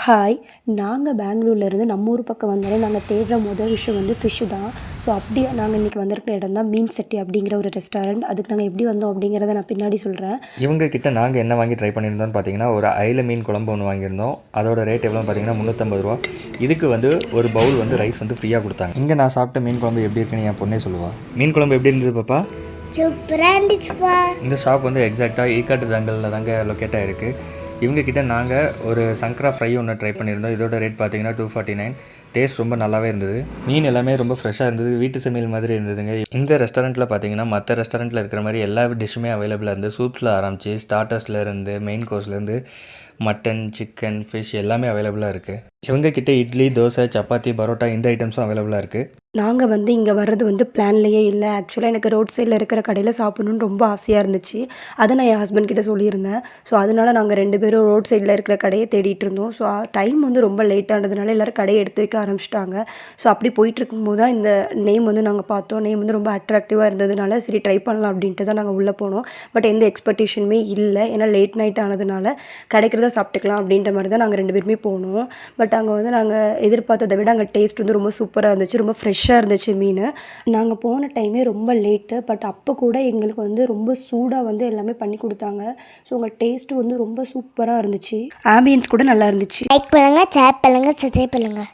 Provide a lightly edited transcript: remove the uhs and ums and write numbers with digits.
Hi, நாங்கள் பெங்களூர்லேருந்து நம்ம ஊர் பக்கம் வந்தாலே நாங்கள் தேடுற மொதல் விஷயம் வந்து ஃபிஷ்ஷு தான். ஸோ அப்படி நாங்கள் இன்றைக்கி வந்திருக்கிற இடம் தான் மீன் செட்டி அப்படிங்கிற ஒரு ரெஸ்டாரண்ட். அதுக்கு நாங்கள் எப்படி வந்தோம் அப்படிங்கிறத நான் பின்னாடி சொல்கிறேன். இவங்க கிட்ட நாங்கள் என்ன வாங்கி ட்ரை பண்ணியிருந்தோம்னு பார்த்தீங்கன்னா, ஒரு அயில மீன் குழம்பு ஒன்று வாங்கியிருந்தோம். அதோட ரேட் எவ்வளோன்னு பார்த்தீங்கன்னா 350 ரூபா. இதுக்கு வந்து ஒரு பவுல் வந்து ரைஸ் வந்து ஃப்ரீயாக கொடுத்தாங்க. இங்கே நான் சாப்பிட்ட மீன் குழம்பு எப்படி இருக்குன்னு என் பொண்ணே சொல்லுவாள். மீன் குழம்பு எப்படி இருந்தது பாப்பா? சூப்பராக இருந்துச்சுப்பா. இந்த ஷாப் வந்து எக்ஸாக்டாக ஈக்காட்டு தங்கலில் தாங்க லொக்கேட் ஆகிருக்கு. இவங்கக்கிட்ட நாங்கள் ஒரு சங்கரா ஃப்ரை ஒன்று ட்ரை பண்ணியிருந்தோம். இதோட ரேட் பார்த்தீங்கன்னா 249. டேஸ்ட் ரொம்ப நல்லாவே இருந்தது. மீன் எல்லாமே ரொம்ப ஃப்ரெஷ்ஷாக இருந்தது. வீட்டு சமையல் மாதிரி இருந்ததுங்க. இந்த ரெஸ்டாரண்ட்டில் பார்த்தீங்கன்னா மற்ற ரெஸ்டாரண்ட்டில் இருக்கிற மாதிரி எல்லா டிஷ்ஷுமே அவைலபிளாக இருந்து சூப்ஸில் ஆரம்பித்து ஸ்டார்டர்ஸ்லேருந்து மெயின் கோர்ஸ்லேருந்து மட்டன், சிக்கன், ஃபிஷ் எல்லாமே அவைலபிளாக இருக்குது. இவங்கக்கிட்ட இட்லி, தோசை, சப்பாத்தி, பரோட்டா இந்த ஐட்டம்ஸும் அவைலபிளாக இருக்குது. நாங்கள் வந்து இங்கே வர்றது வந்து பிளான்லேயே இல்லை. ஆக்சுவலாக எனக்கு ரோட் சைடில் இருக்கிற கடையில் சாப்பிட்ணுன்னு ரொம்ப ஆசையாக இருந்துச்சு. அதை நான் என் ஹஸ்பண்ட் கிட்ட சொல்லியிருந்தேன். ஸோ அதனால் நாங்கள் 2 பேரும் ரோட் சைடில் இருக்கிற கடையை தேடிட்டு இருந்தோம். ஸோ டைம் வந்து ரொம்ப லேட்டானதுனால எல்லோரும் கடையை எடுத்து வைக்க ஆரம்பிச்சிட்டாங்க. ஸோ அப்படி போயிட்டுருக்கும்போது தான் இந்த நேம் வந்து நாங்கள் பார்த்தோம். நேம் வந்து ரொம்ப அட்ராக்டிவாக இருந்ததுனால சரி ட்ரை பண்ணலாம் அப்படின்ட்டு தான் நாங்கள் உள்ளே போனோம். பட் எந்த எக்ஸ்பெக்டேஷனுமே இல்லை. ஏன்னா லேட் நைட் ஆனதுனால கிடைக்கிறத சாப்பிட்டுக்கலாம் அப்படின்ற மாதிரி தான் நாங்கள் 2 பேருமே போனோம். பட் அங்கே வந்து நாங்கள் எதிர்பார்த்ததை விட அங்கே டேஸ்ட் வந்து ரொம்ப சூப்பராக இருந்துச்சு. ரொம்ப ஃப்ரெஷ்ஷாக இருந்துச்சு மீன். நாங்கள் போன டைமே ரொம்ப லேட்டு. பட் அப்போ கூட எங்களுக்கு வந்து ரொம்ப சூடாக வந்து எல்லாமே பண்ணி கொடுத்தாங்க. ஸோ உங்கள் டேஸ்ட்டு வந்து ரொம்ப சூப்பராக இருந்துச்சு. ஆம்பியன்ஸ் கூட நல்லா இருந்துச்சு. லைக் பண்ணுங்கள், ஷேர் பண்ணுங்கள், சப்ஸ்கிரைப் பண்ணுங்கள்.